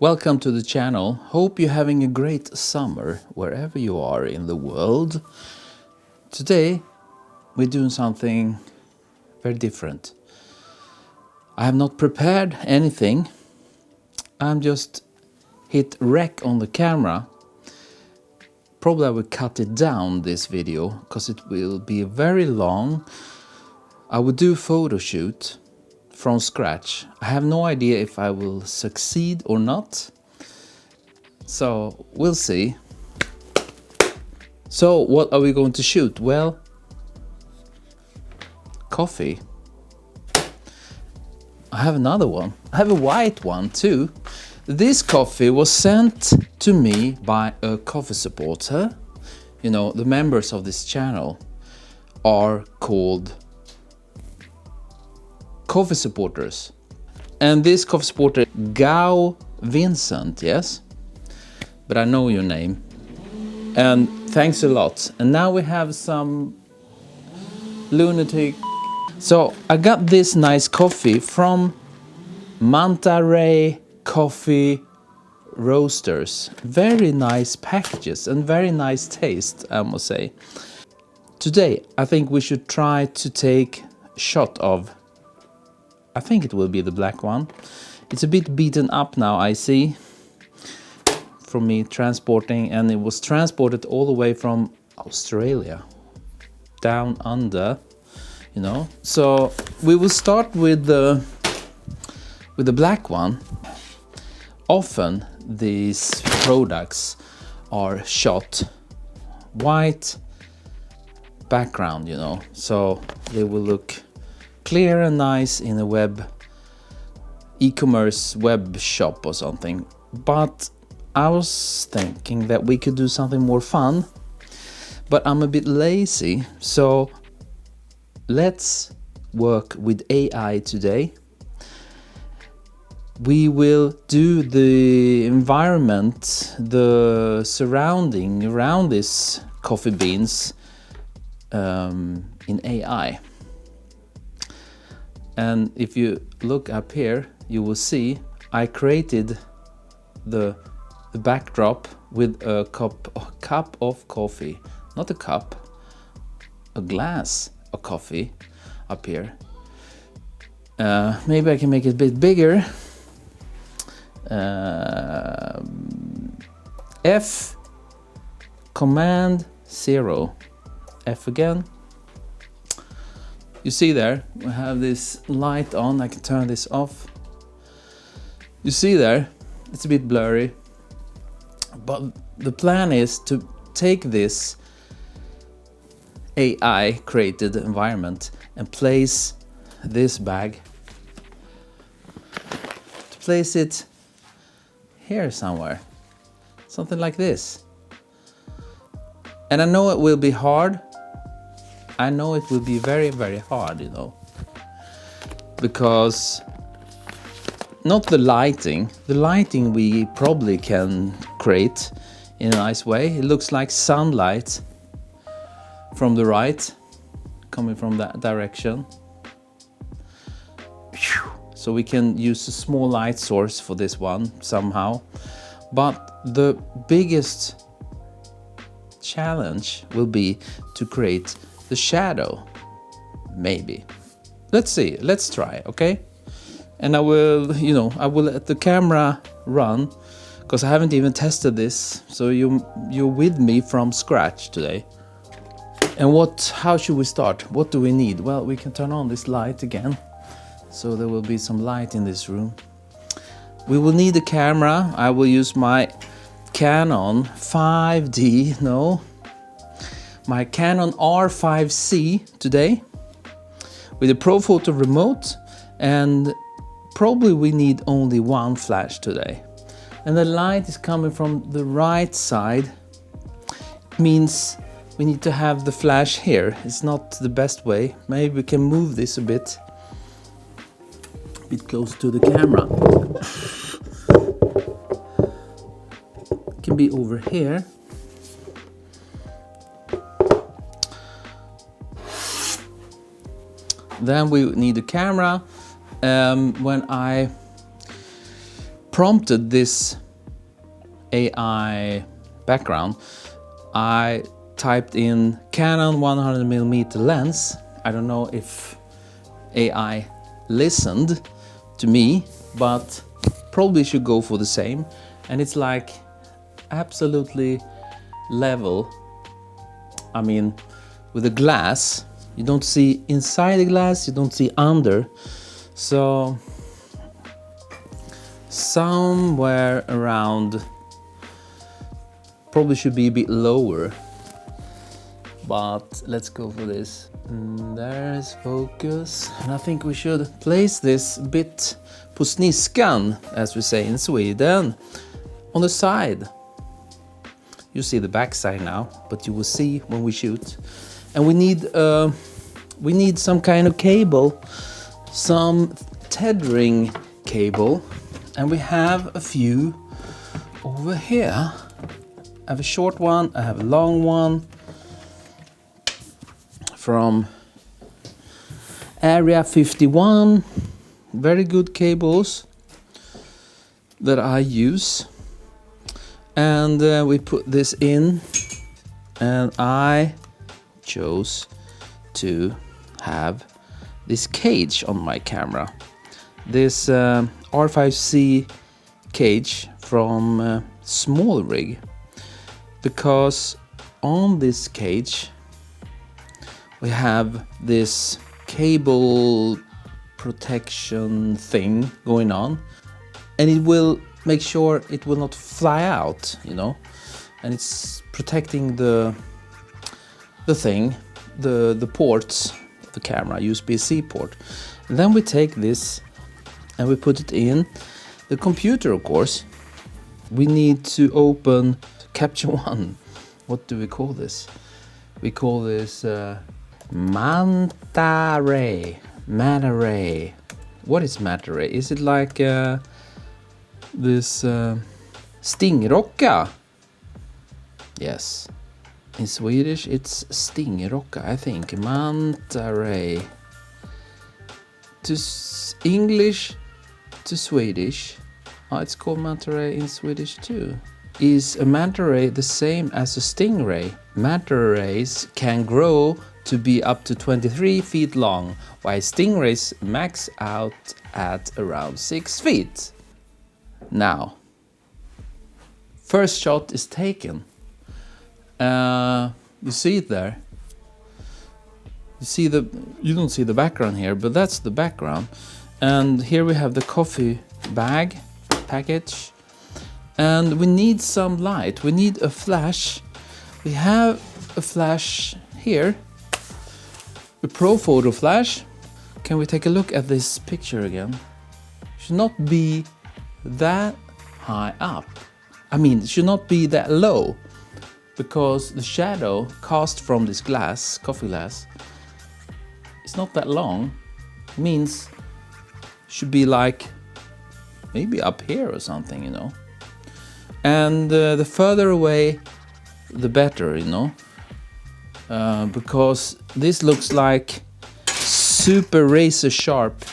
Welcome to the channel. Hope you're having a great summer wherever you are in the world. Today we're doing something very different. I have not prepared anything. I'm just hit rec on the camera. Probably I will cut it down this video because it will be very long. I will do a photo shoot from scratch. I have no idea if I will succeed or not. So we'll see. So what are we going to shoot? Well, coffee. I have another one. I have a white one too. This coffee was sent to me by a coffee supporter. You know, the members of this channel are called coffee supporters. And this coffee supporter, Gao Vincent, yes? But I know your name. And thanks a lot. And now we have some lunatic. So I got this nice coffee from Manta Ray Coffee Roasters. Very nice packages and very nice taste, I must say. Today, I think we should try to take a shot of, I think it will be the black one. It's a bit beaten up now, I see, from me transporting, and it was transported all the way from Australia, down under, you know. So we will start with the black one. Often these products are shot white background, you know, so they will look clear and nice in a e-commerce web shop or something. But I was thinking that we could do something more fun, but I'm a bit lazy, so let's work with AI today. We will do the environment, the surrounding around this coffee beans in AI. And if you look up here, you will see I created the backdrop with a cup of coffee. Not a cup, a glass of coffee up here. Maybe I can make it a bit bigger. F command 0. F again. You see there, we have this light on. I can turn this off. You see there, it's a bit blurry. But the plan is to take this AI created environment and place this bag. To place it here somewhere. Something like this. And I know it will be hard. I know it will be very, very hard, you know, because not the lighting we probably can create in a nice way. It looks like sunlight from the right, coming from that direction. So we can use a small light source for this one somehow. But the biggest challenge will be to create the shadow, maybe. Let's see, let's try, okay? And I will, you know, I will let the camera run because I haven't even tested this. So you're with me from scratch today. And how should we start? What do we need? Well, we can turn on this light again. So there will be some light in this room. We will need a camera. I will use my Canon 5D, my Canon R5C today with a Pro Photo remote, and probably we need only one flash today. And the light is coming from the right side. It means we need to have the flash here. It's not the best way. Maybe we can move this a bit close to the camera. It can be over here. Then we need a camera. When I prompted this AI background, I typed in Canon 100mm lens. I don't know if AI listened to me, but probably should go for the same. And it's like absolutely level. I mean, with the glass, you don't see inside the glass, you don't see under. So somewhere around, probably should be a bit lower, but let's go for this. And there is focus, and I think we should place this bit på sniskan, as we say in Sweden, on the side. You see the back side now, but you will see when we shoot. And we need some kind of cable, some tethering cable, and we have a few over here. I have a short one, I have a long one from Area 51. Very good cables that I use. And we put this in, and I chose to have this cage on my camera. This R5C cage from Small Rig, because on this cage we have this cable protection thing going on, and it will make sure it will not fly out, you know, and it's protecting the thing, the ports of the camera, USB-C port. And then we take this and we put it in the computer, of course. We need to open Capture One. What do we call this? We call this Manta Ray. What is Manta Ray? Is it like this stingrocka? Yes, in Swedish it's stingrocka, I think. Manta Ray. To English to Swedish, it's called manta ray in Swedish too. Is a manta ray the same as a stingray? Manta rays can grow to be up to 23 feet long, while stingrays max out at around 6 feet. Now, first shot is taken. You see it there. You don't see the background here, but that's the background. And here we have the coffee bag package, and we need some light. We need a flash. We have a flash here, a Pro Photo flash. Can we take a look at this picture again? Should not be that high up. I mean, it should not be that low, because the shadow cast from this glass, coffee glass, it's not that long. It means should be like maybe up here or something, you know. And the further away the better, you know, because this looks like super razor sharp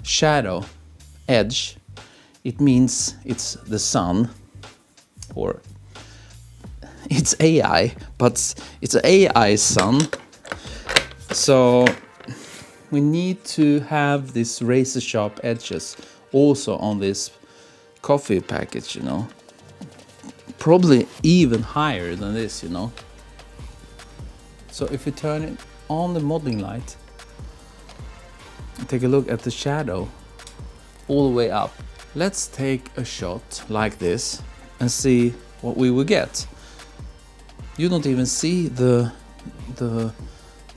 shadow edge. It means it's the sun, or it's AI, but it's an AI sun. So we need to have this razor sharp edges also on this coffee package, you know. Probably even higher than this, you know. So if we turn it on the modeling light, take a look at the shadow all the way up. Let's take a shot like this and see what we will get. You don't even see the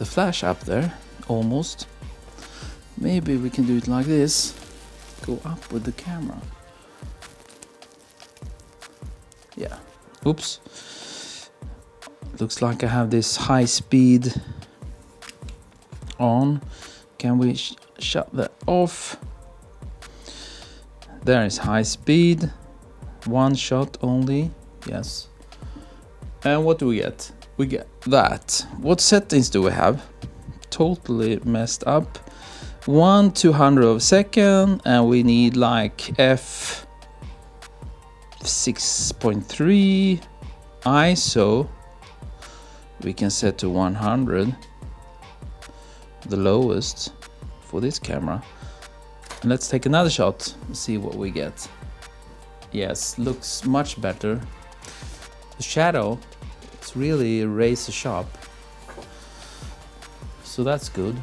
flash up there, almost. Maybe we can do it like this. Go up with the camera. Yeah. Oops. Looks like I have this high speed on. Can we shut that off? There is high speed. One shot only. Yes. And what do we get? We get that. What settings do we have? Totally messed up. 1/200 of a second, and we need like f 6.3 ISO. We can set to 100, the lowest for this camera. And let's take another shot and see what we get. Yes, looks much better. The shadow, it's really razor sharp, so that's good.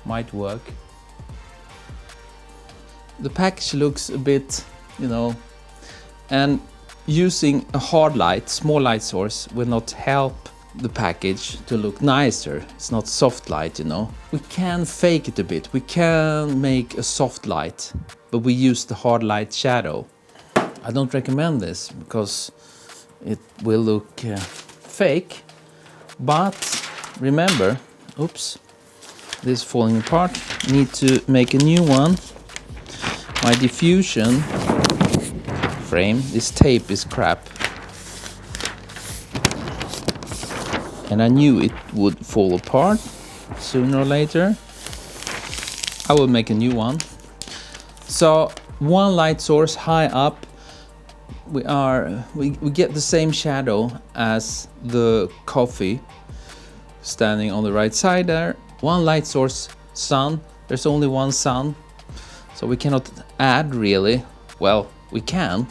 Might work. The package looks a bit, you know, and using a hard light, small light source will not help the package to look nicer. It's not soft light, you know. We can fake it a bit. We can make a soft light, but we use the hard light shadow. I don't recommend this because it will look fake, but remember, oops, this is falling apart. Need to make a new one. My diffusion frame, this tape is crap, and I knew it would fall apart sooner or later. I will make a new one. So one light source high up, we get the same shadow as the coffee standing on the right side there. One light source, sun. There's only one sun, so we cannot add really. Well, we can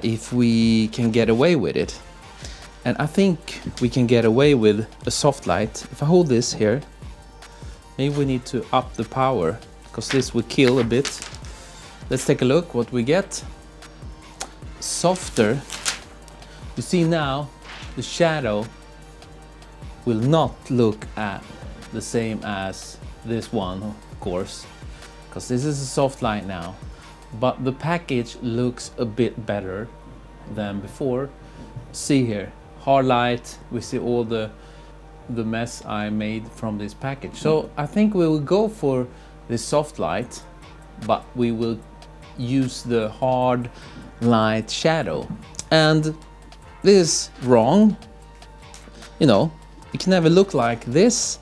if we can get away with it. And I think we can get away with a soft light. If I hold this here, maybe we need to up the power because this will kill a bit. Let's take a look what we get. Softer. You see now the shadow will not look at the same as this one, of course, because this is a soft light now, but the package looks a bit better than before. See here, hard light, we see all the mess I made from this package. So I think we will go for this soft light, but we will use the hard light shadow. And this is wrong, you know, it can never look like this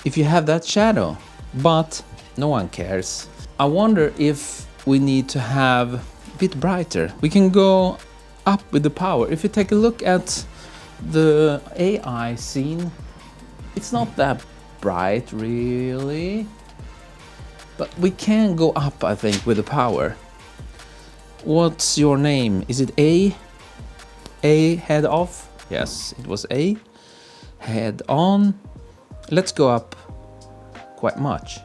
if you have that shadow, but no one cares. I wonder if we need to have a bit brighter. We can go up with the power. If you take a look at the AI scene, it's not that bright really, but we can go up, I think, with the power. What's your name? Is it A? A head off? Yes, it was A. Head on. Let's go up quite much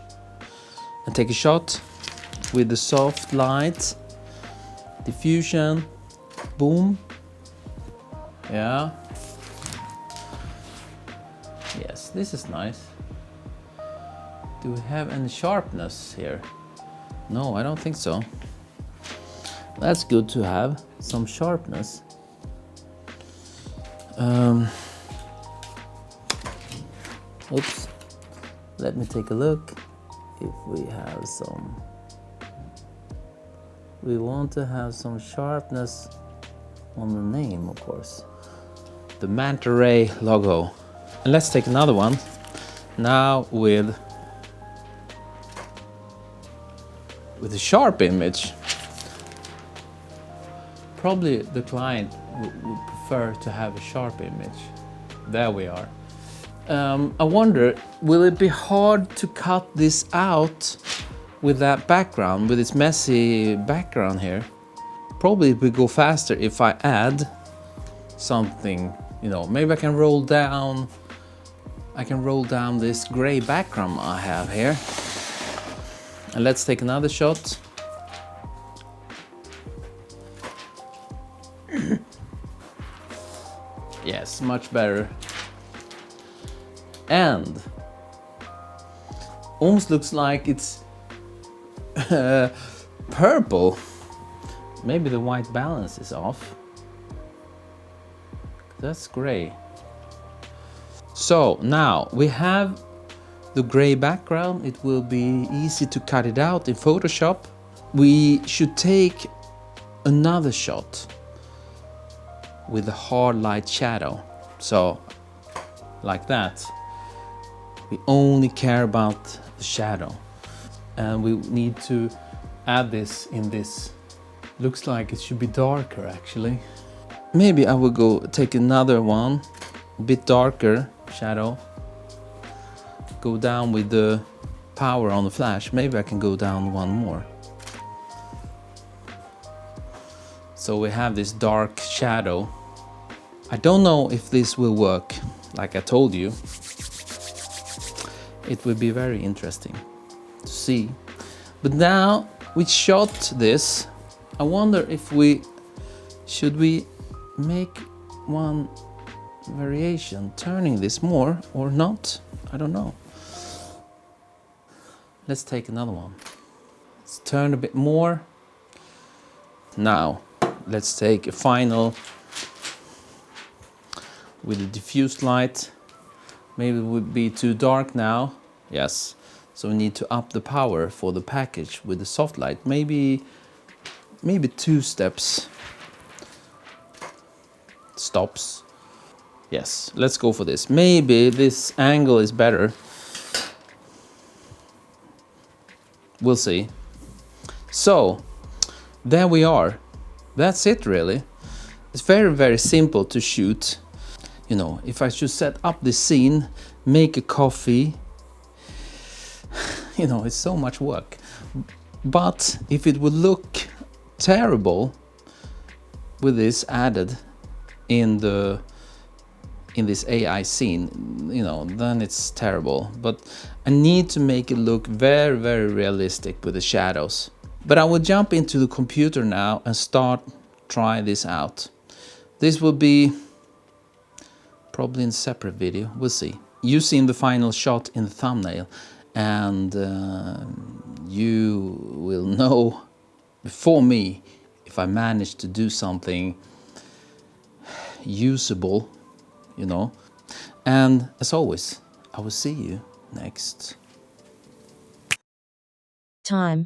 and take a shot with the soft light. Diffusion. Boom. Yeah. Yes, this is nice. Do we have any sharpness here? No, I don't think so. That's good to have some sharpness. Oops. Let me take a look if we have some. We want to have some sharpness on the name, of course. The Manta Ray logo. And let's take another one. Now with a sharp image. Probably the client would prefer to have a sharp image. There we are. I wonder, will it be hard to cut this out with that background, with this messy background here? Probably it will go faster if I add something, you know, maybe I can roll down this gray background I have here. And let's take another shot. Yes, much better. And almost looks like it's purple. Maybe the white balance is off. That's gray. So now we have the gray background. It will be easy to cut it out in Photoshop. We should take another shot with a hard light shadow. So like that. We only care about the shadow. And we need to add this in this. Looks like it should be darker actually. Maybe I will go take another one, a bit darker shadow. Go down with the power on the flash. Maybe I can go down one more. So we have this dark shadow. I don't know if this will work, like I told you. It will be very interesting to see. But now we shot this. I wonder if should we make one variation, turning this more or not? I don't know. Let's take another one. Let's turn a bit more. Now, let's take a final with a diffused light. Maybe it would be too dark now. Yes, so we need to up the power for the package with the soft light. Maybe 2 steps. Stops. Yes, let's go for this. Maybe this angle is better. We'll see. So, there we are. That's it really. It's very, very simple to shoot. You know, if I should set up this scene, make a coffee, you know, it's so much work. But if it would look terrible with this added in this AI scene, you know, then it's terrible. But I need to make it look very, very realistic with the shadows. But I will jump into the computer now and try this out. This will be probably in a separate video, we'll see. You've seen the final shot in the thumbnail, and you will know before me if I manage to do something usable, you know. And as always, I will see you next time.